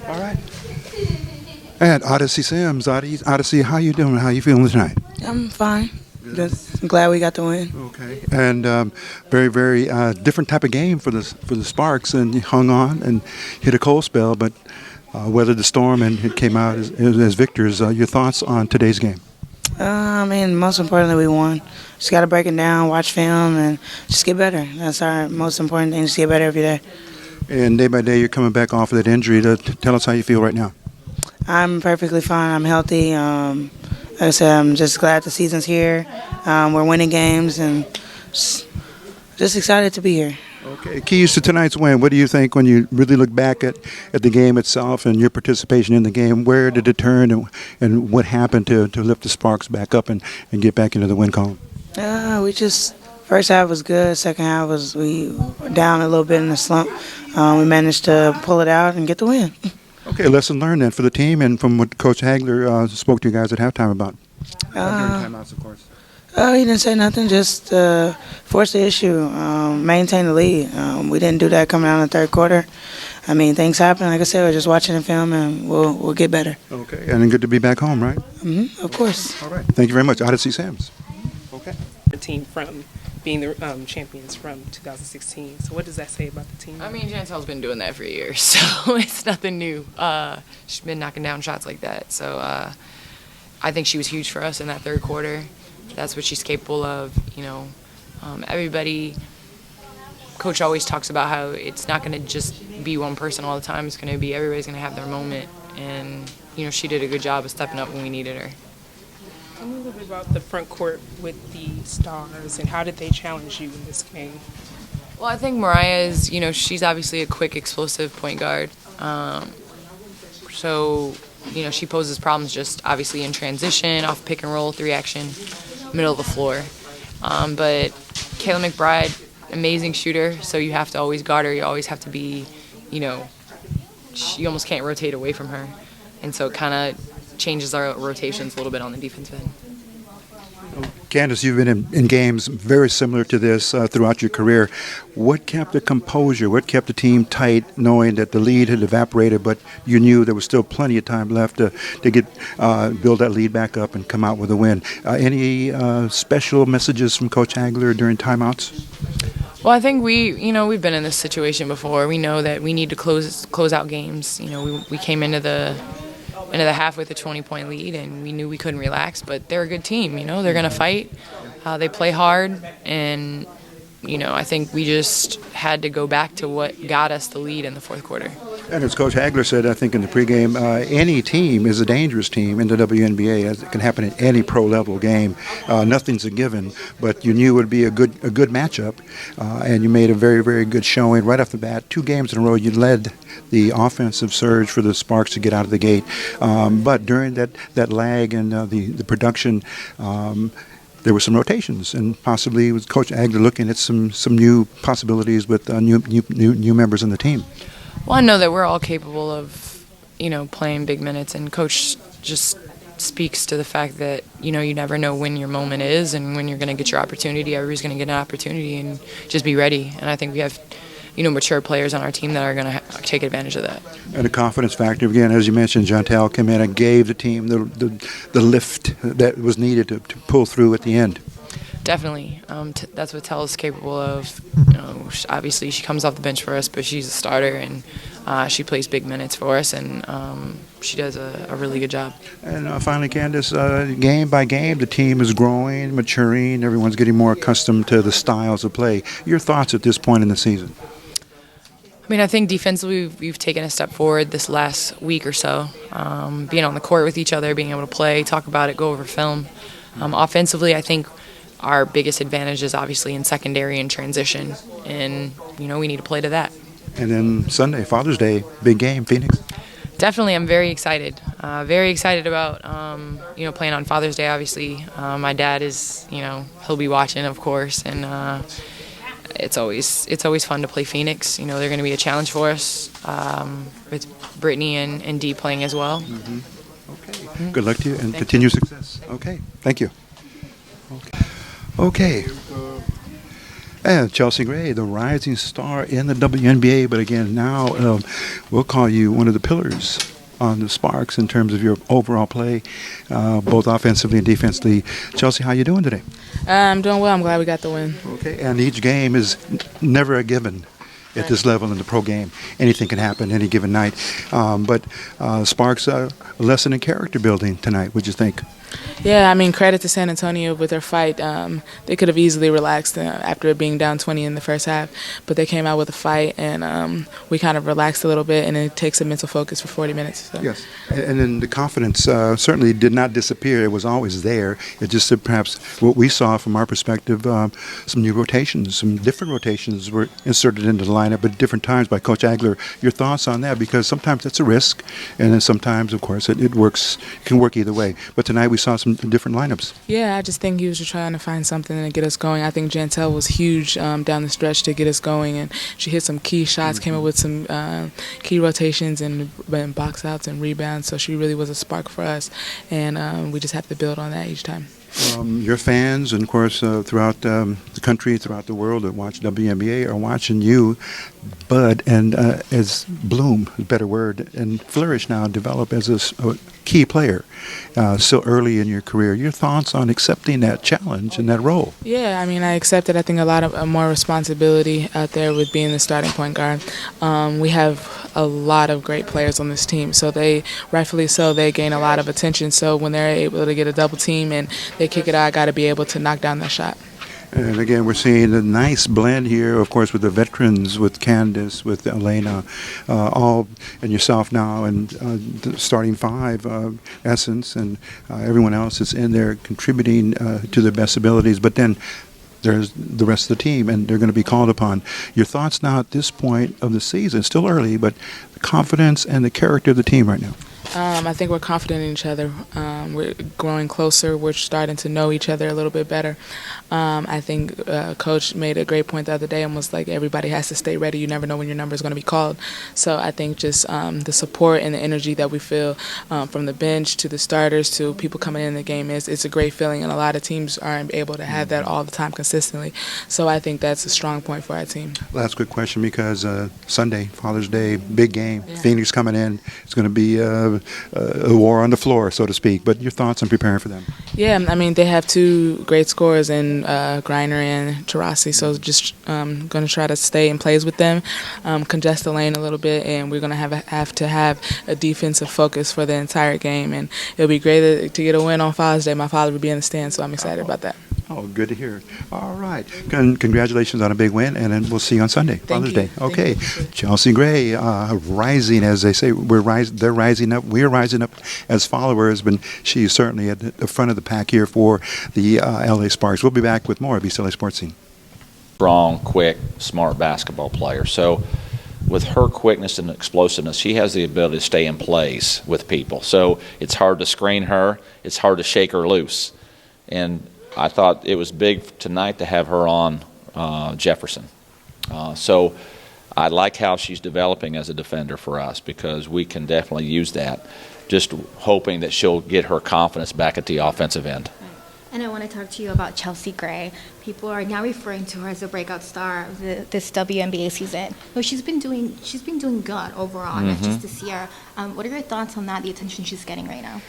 All right. And Odyssey Sims. Odyssey, how you doing? How you feeling tonight? I'm fine. Just glad we got the win. Okay. And very, very different type of game for the Sparks, and you hung on and hit a cold spell, but weathered the storm and it came out as victors. Your thoughts on today's game? Most importantly, we won. Just got to break it down, watch film, and just get better. That's our most important thing, just get better every day. And day by day, you're coming back off of that injury. Tell us how you feel right now. I'm perfectly fine. I'm healthy. Like I said, I'm just glad the season's here. We're winning games, and just excited to be here. Okay. Keys to tonight's win. What do you think when you really look back at the game itself and your participation in the game? Where did it turn, and what happened to lift the Sparks back up and get back into the win column? First half was good. Second half we were down a little bit in the slump. We managed to pull it out and get the win. Okay, lesson learned then for the team and from what Coach Agler spoke to you guys at halftime about. During timeouts, of course. He didn't say nothing, just force the issue, maintain the lead. We didn't do that coming out in the third quarter. Things happen. Like I said, we're just watching the film, and we'll get better. Okay, and good to be back home, right? Mm-hmm, of course. All right. Thank you very much. Odyssey Sams. Okay. The team from being the champions from 2016. So what does that say about the team? Chantel's been doing that for years, so it's nothing new. She's been knocking down shots like that. So I think she was huge for us in that third quarter. That's what she's capable of. Everybody, Coach always talks about how it's not going to just be one person all the time. It's going to be everybody's going to have their moment. And, she did a good job of stepping up when we needed her. Tell me a little bit about the front court with the Stars and how did they challenge you in this game? Well, I think Mariah is, she's obviously a quick, explosive point guard. She poses problems just obviously in transition, off pick and roll, 3-action, middle of the floor. But Kayla McBride, amazing shooter, so you have to always guard her. You always have to be, you almost can't rotate away from her. And so it kind of changes our rotations a little bit on the defensive end. Candace, you've been in games very similar to this throughout your career. What kept the composure? What kept the team tight, knowing that the lead had evaporated, but you knew there was still plenty of time left to build that lead back up and come out with a win? Any special messages from Coach Agler during timeouts? Well, I think we've been in this situation before. We know that we need to close out games. We came into the half with a 20-point lead, and we knew we couldn't relax, but they're a good team. They're going to fight. They play hard, and, I think we just had to go back to what got us the lead in the fourth quarter. And as Coach Agler said, I think in the pregame, any team is a dangerous team in the WNBA. It can happen in any pro-level game. Nothing's a given, but you knew it would be a good matchup, and you made a very, very good showing right off the bat. 2 games in a row, you led the offensive surge for the Sparks to get out of the gate. But during that lag and the production, there were some rotations, and possibly with Coach Agler looking at some new possibilities with new members in the team. Well, I know that we're all capable of, playing big minutes, and Coach just speaks to the fact that, you never know when your moment is and when you're going to get your opportunity. Everybody's going to get an opportunity, and just be ready. And I think we have, mature players on our team that are going to take advantage of that. And the confidence factor, again, as you mentioned, Jontel came in and gave the team the lift that was needed to pull through at the end. Definitely. That's what Tell is capable of. Obviously, she comes off the bench for us, but she's a starter, and she plays big minutes for us, and she does a really good job. And finally, Candace, game by game, the team is growing, maturing. Everyone's getting more accustomed to the styles of play. Your thoughts at this point in the season? I think defensively we've taken a step forward this last week or so. Being on the court with each other, being able to play, talk about it, go over film. Offensively, I think our biggest advantage is obviously in secondary and transition, and we need to play to that. And then Sunday, Father's Day, big game, Phoenix. Definitely, I'm very excited. Very excited about playing on Father's Day. Obviously, my dad is he'll be watching, of course, and it's always fun to play Phoenix. They're going to be a challenge for us with Brittany and Dee playing as well. Mm-hmm. Okay. Good luck to you and continued success. Okay. Thank you. Okay. And Chelsea Gray, the rising star in the WNBA, but again, now we'll call you one of the pillars on the Sparks in terms of your overall play, both offensively and defensively. Chelsea, how you doing today? I'm doing well. I'm glad we got the win. Okay, and each game is never a given at this level in the pro game. Anything can happen any given night. But Sparks, a lesson in character building tonight, what'd you think? Yeah, I mean, credit to San Antonio with their fight. They could have easily relaxed after being down 20 in the first half, but they came out with a fight, and we kind of relaxed a little bit, and it takes a mental focus for 40 minutes. So. Yes, and then the confidence certainly did not disappear. It was always there. It just perhaps what we saw from our perspective, some new rotations, some different rotations were inserted into the lineup at different times by Coach Agler. Your thoughts on that? Because sometimes that's a risk, and then sometimes, of course, it works. It can work either way. But tonight we saw some different lineups. Yeah, I just think he was just trying to find something to get us going. I think Jantel was huge down the stretch to get us going, and she hit some key shots, came up with some key rotations and box outs and rebounds, so she really was a spark for us, and we just have to build on that each time. Your fans, and of course throughout the country, throughout the world that watch WNBA are watching you bud and as bloom, a better word, and flourish now, develop as a key player so early in your career. Your thoughts on accepting that challenge and that role? Yeah, I mean, I accepted, I think, a lot of more responsibility out there with being the starting point guard. We have a lot of great players on this team, so they, rightfully so, they gain a lot of attention. So when they're able to get a double team and they kick it out, I got to be able to knock down that shot. And again, we're seeing a nice blend here, of course, with the veterans, with Candace, with Elena, all, and yourself now, and the starting five, Essence, and everyone else is in there contributing to their best abilities. But then there's the rest of the team, and they're going to be called upon. Your thoughts now at this point of the season, still early, but the confidence and the character of the team right now? I think we're confident in each other. We're growing closer. We're starting to know each other a little bit better. I think Coach made a great point the other day and was like, everybody has to stay ready. You never know when your number is going to be called. So I think just the support and the energy that we feel from the bench to the starters to people coming in the game, it's a great feeling, and a lot of teams aren't able to have that all the time consistently. So I think that's a strong point for our team. Last quick question, because Sunday, Father's Day, big game. Yeah. Phoenix coming in. It's going to be a war on the floor, so to speak. But your thoughts on preparing for them? Yeah, I mean, they have two great scorers in Griner and Taurasi, so just going to try to stay in plays with them, congest the lane a little bit, and we're going to have to have a defensive focus for the entire game. And it'll be great to get a win on Father's Day. My father will be in the stands, so I'm excited about that. Oh, good to hear. All right. Congratulations on a big win, and then we'll see you on Sunday, Father's Day. Okay. Chelsea Gray, rising, as they say. They're rising up. We're rising up as followers, but she's certainly at the front of the pack here for the LA Sparks. We'll be back with more of East LA Sports Scene. Strong, quick, smart basketball player. So with her quickness and explosiveness, she has the ability to stay in place with people. So it's hard to screen her. It's hard to shake her loose. And I thought it was big tonight to have her on Jefferson. So I like how she's developing as a defender for us, because we can definitely use that. Just hoping that she'll get her confidence back at the offensive end. And I want to talk to you about Chelsea Gray. People are now referring to her as a breakout star of this WNBA season. No, she's been doing good overall, not just this year. What are your thoughts on that? The attention she's getting right now.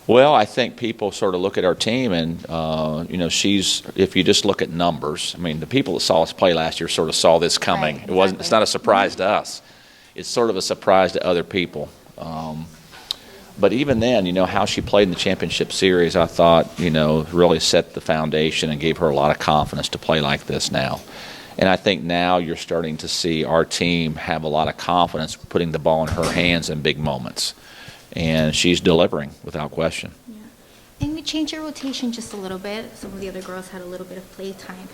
Well, I think people sort of look at our team and, if you just look at numbers, I mean, the people that saw us play last year sort of saw this coming. Right, exactly. It's not a surprise to us. It's sort of a surprise to other people. But even then, how she played in the championship series, I thought, really set the foundation and gave her a lot of confidence to play like this now. And I think now you're starting to see our team have a lot of confidence putting the ball in her hands in big moments. And she's delivering without question. Yeah. And you changed your rotation just a little bit. Some of the other girls had a little bit of play time.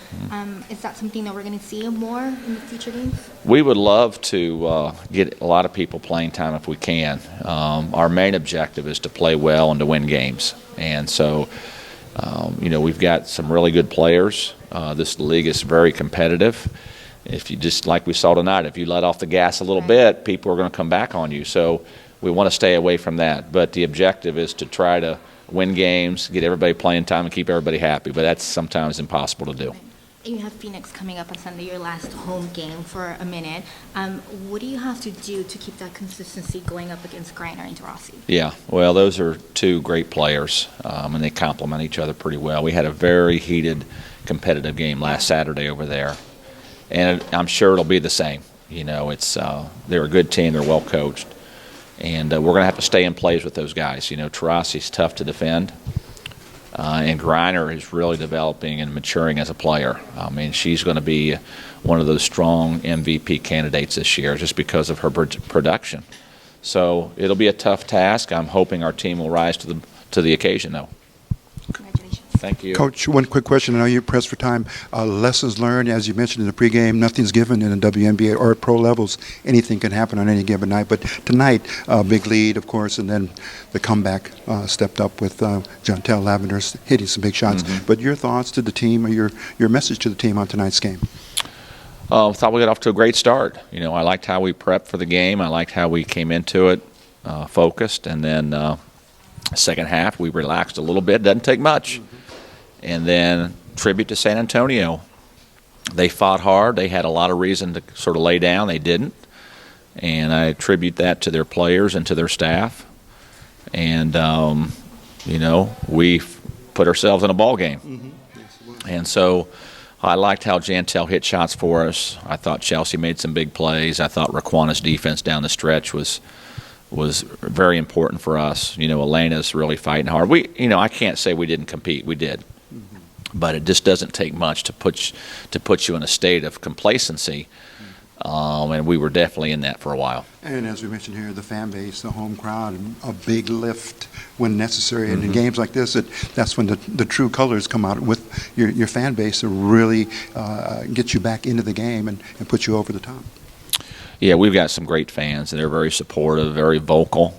Is that something that we're going to see more in the future games? We would love to get a lot of people playing time if we can. Our main objective is to play well and to win games. And so, we've got some really good players. This league is very competitive. If you just, like we saw tonight, if you let off the gas a little bit, people are going to come back on you. So we want to stay away from that. But the objective is to try to win games, get everybody playing time, and keep everybody happy. But that's sometimes impossible to do. you have Phoenix coming up on Sunday, your last home game for a minute. What do you have to do to keep that consistency going up against Griner and Taurasi? Yeah, well, those are two great players, and they complement each other pretty well. We had a very heated, competitive game last Saturday over there, and I'm sure it'll be the same. You know, they're a good team, they're well coached, and we're going to have to stay in plays with those guys. You know, Taurasi's tough to defend. And Griner is really developing and maturing as a player. I mean, she's going to be one of those strong MVP candidates this year just because of her production. So it'll be a tough task. I'm hoping our team will rise to the occasion, though. Congratulations. Thank you. Coach, one quick question. I know you're pressed for time. Lessons learned, as you mentioned in the pregame, nothing's given in the WNBA or at pro levels. Anything can happen on any given night. But tonight, big lead, of course, and then the comeback stepped up with Jontel Lavender hitting some big shots. Mm-hmm. But your thoughts to the team or your message to the team on tonight's game? Thought we got off to a great start. You know, I liked how we prepped for the game. I liked how we came into it focused. And then second half, we relaxed a little bit. Doesn't take much. Mm-hmm. And then tribute to San Antonio. They fought hard. They had a lot of reason to sort of lay down. They didn't. And I attribute that to their players and to their staff. And, you know, we put ourselves in a ball game. Mm-hmm. And so I liked how Jantel hit shots for us. I thought Chelsea made some big plays. I thought Raquana's defense down the stretch was very important for us. You know, Elena's really fighting hard. I can't say we didn't compete. We did. But it just doesn't take much to put you in a state of complacency, and we were definitely in that for a while. And as we mentioned here, the fan base, the home crowd, a big lift when necessary. And Mm-hmm. in games like this, that's when the true colors come out with your fan base to really get you back into the game and put you over the top. Yeah, we've got some great fans, and they're very supportive, very vocal,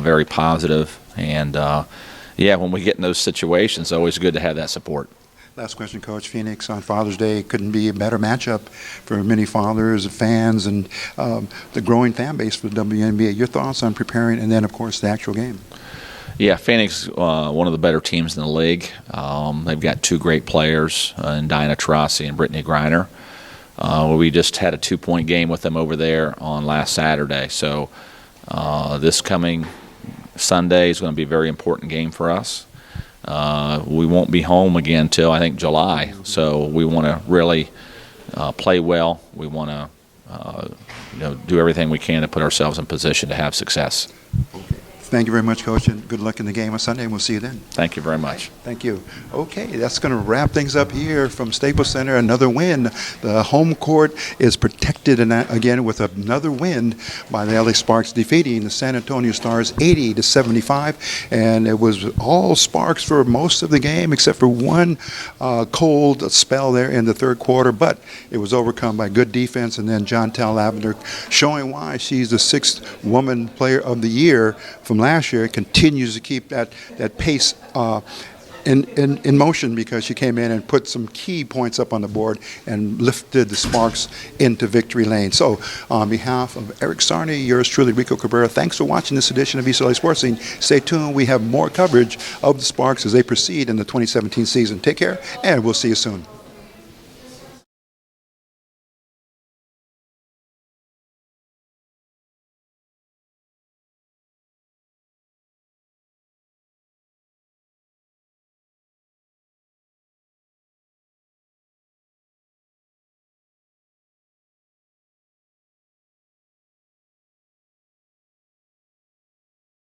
very positive, and when we get in those situations, it's always good to have that support. Last question, Coach. Phoenix on Father's Day couldn't be a better matchup for many fathers, fans, and the growing fan base for the WNBA. Your thoughts on preparing, and then, of course, the actual game? Yeah, Phoenix, one of the better teams in the league. They've got two great players, in Diana Taurasi and Brittany Griner. We just had a 2-point game with them over there on last Saturday. So this coming Sunday is going to be a very important game for us. We won't be home again till I think July, so we want to really play well. We want to do everything we can to put ourselves in position to have success. Thank you very much, Coach, and good luck in the game on Sunday, and we'll see you then. Thank you very much. Thank you. Okay, that's going to wrap things up here from Staples Center. Another win. The home court is protected again with another win by the LA Sparks, defeating the San Antonio Stars 80-75. And it was all Sparks for most of the game, except for one cold spell there in the third quarter. But it was overcome by good defense, and then Jontel Lavender showing why she's the 6th Woman Player of the Year from last year, continues to keep that pace in motion, because she came in and put some key points up on the board and lifted the Sparks into victory lane. So on behalf of Eric Sarney, yours truly, Rico Cabrera, thanks for watching this edition of East LA Sports Scene. Stay tuned. We have more coverage of the Sparks as they proceed in the 2017 season. Take care, and we'll see you soon.